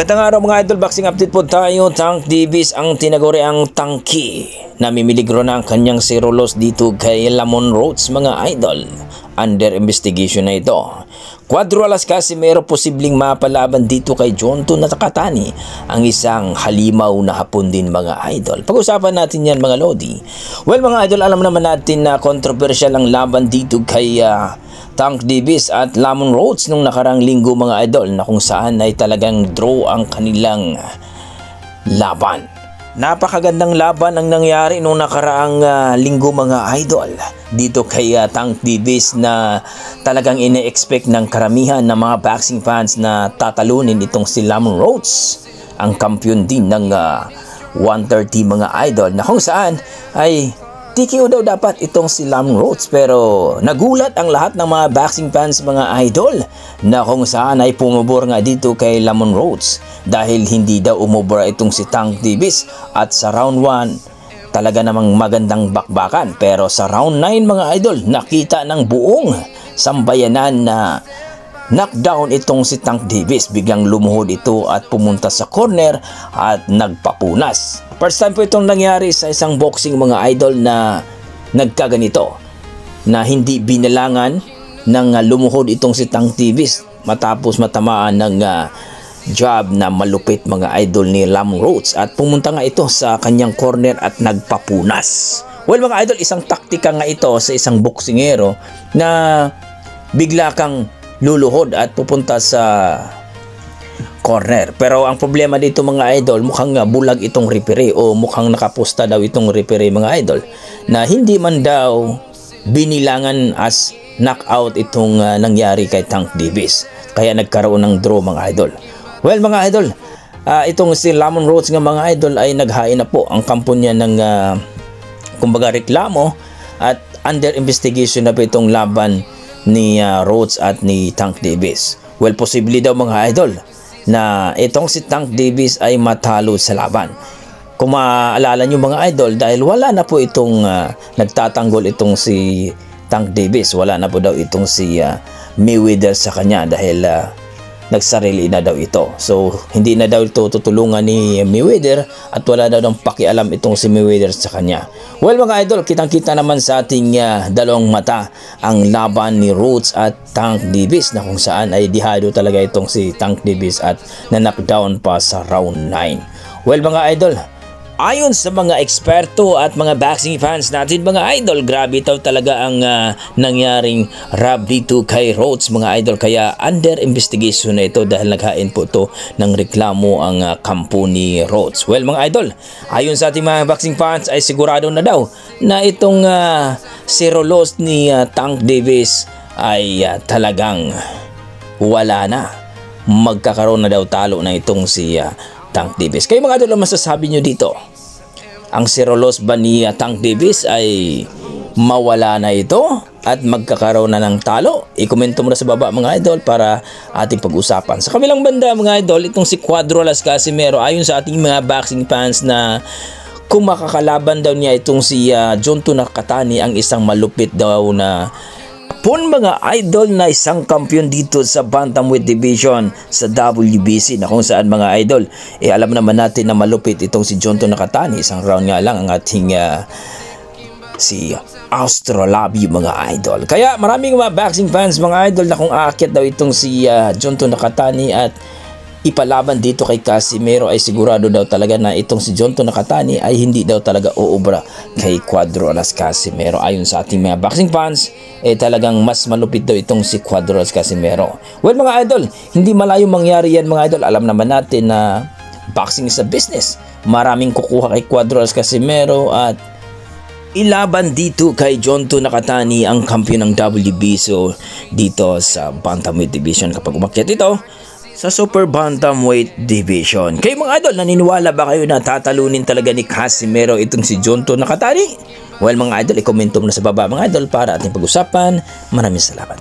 Magandang araw mga idol, boxing update po tayo. Tank Davis ang tinaguriang tangki. Namimiligro na ang kanyang zero loss dito kay Lamon Rhodes mga idol. Under investigation na ito. Cuadro Alas Casimero posibleng mapalaban dito kay Jonto Nakatani, ang isang halimaw na hapon din mga idol. Pag-usapan natin yan mga lodi. Well mga idol, alam naman natin na controversial ang laban dito kay Tank Davis at Lamon Rhodes nung nakarang linggo mga idol, na kung saan ay talagang draw ang kanilang laban. Napakagandang laban ang nangyari nung nakaraang linggo mga idol dito kay Tank Davis, na talagang ine-expect ng karamihan ng mga boxing fans na tatalunin itong si Lamon Rhodes, ang kampiyon din ng 130 mga idol, na kung saan ay TKO daw dapat itong si Lamon Rhodes. Pero nagulat ang lahat ng mga boxing fans mga idol, na kung saan ay pumabor nga dito kay Lamon Rhodes dahil hindi daw umubra itong si Tank Davis. At sa round 1 talaga namang magandang bakbakan, pero sa round 9 mga idol nakita ng buong sambayanan na knockdown itong si Tank Davis. Biglang lumuhod ito at pumunta sa corner at nagpapunas. First time po itong nangyari sa isang boxing mga idol na nagkaganito, na hindi binalangan ng lumuhod itong si Tank Davis matapos matamaan ng jab na malupit mga idol ni Lamon Rhodes, at pumunta nga ito sa kanyang corner at nagpapunas. Well mga idol, isang taktika nga ito sa isang boksingero na bigla kang luluhod at pupunta sa corner. Pero ang problema dito mga idol, mukhang bulag itong referee, o mukhang nakaposta daw itong referee mga idol, na hindi man daw binilangan as knockout itong nangyari kay Tank Davis, kaya nagkaroon ng draw mga idol. Well mga idol, itong si Lamon Rhodes nga mga idol ay naghain na po ang kampo niya ng kumbaga reklamo, at under investigation na po itong laban ni Rhodes at ni Tank Davis. Well, posible daw mga idol na itong si Tank Davis ay matalo sa laban. Kung maalala nyo mga idol, dahil wala na po itong nagtatanggol itong si Tank Davis, wala na po daw itong si Mayweather sa kanya dahil nagsarili na daw ito. So hindi na daw ito tutulungan ni Mayweather, at wala daw ng pakialam itong si Mayweather sa kanya. Well mga idol, kitang-kita naman sa ating dalawang mata ang laban ni Rhodes at Tank Davis, na kung saan ay dihado talaga itong si Tank Davis at na-knockdown pa sa round 9. Well mga idol, ayon sa mga eksperto at mga boxing fans natin mga idol, grabe ito talaga ang nangyaring rab dito kay Rhodes mga idol, kaya under investigation na ito dahil naghain po ito ng reklamo ang kampo ni Rhodes. Well mga idol, ayon sa ating mga boxing fans ay sigurado na daw na itong zero loss ni Tank Davis ay talagang wala na. Magkakaroon na daw talo na itong si Tank Davis. Kayo mga idol, masasabi nyo dito? Ang zero loss ba ni Tank Davis ay mawala na ito at magkakaroon na ng talo? I-komento mo na sa baba mga idol para ating pag-usapan. Sa kabilang banda mga idol, itong si Cuadro Alas Casimero, ayon sa ating mga boxing fans, na kung makakalaban daw niya itong si Jonto Nakatani, ang isang malupit daw na pun mga idol na isang kampiyon dito sa Bantamweight Division sa WBC, na kung saan mga idol alam naman natin na malupit itong si Jonto Nakatani. Isang round nga lang ang ating si Australabi mga idol. Kaya maraming mga boxing fans mga idol na kung aakyat daw itong si Jonto Nakatani at ipalaban dito kay Casimero, ay sigurado daw talaga na itong si Jonto Nakatani ay hindi daw talaga uubra kay Cuadro Alas Casimero. Ayon sa ating mga boxing fans, talagang mas malupit daw itong si Cuadro Alas Casimero. Well mga idol, hindi malayo mangyari yan mga idol. Alam naman natin na boxing is a business. Maraming kukuha kay Cuadro Alas Casimero at ilaban dito kay Jonto Nakatani, ang kampiyon ng WBC dito sa Bantamweight Division kapag umakyat ito sa Super Bantamweight Division. Kayo mga idol, naniniwala ba kayo na tatalunin talaga ni Casimero itong si Jonto Nakatani? Well mga idol, i-komento mo na sa baba mga idol para ating pag-usapan. Maraming salamat.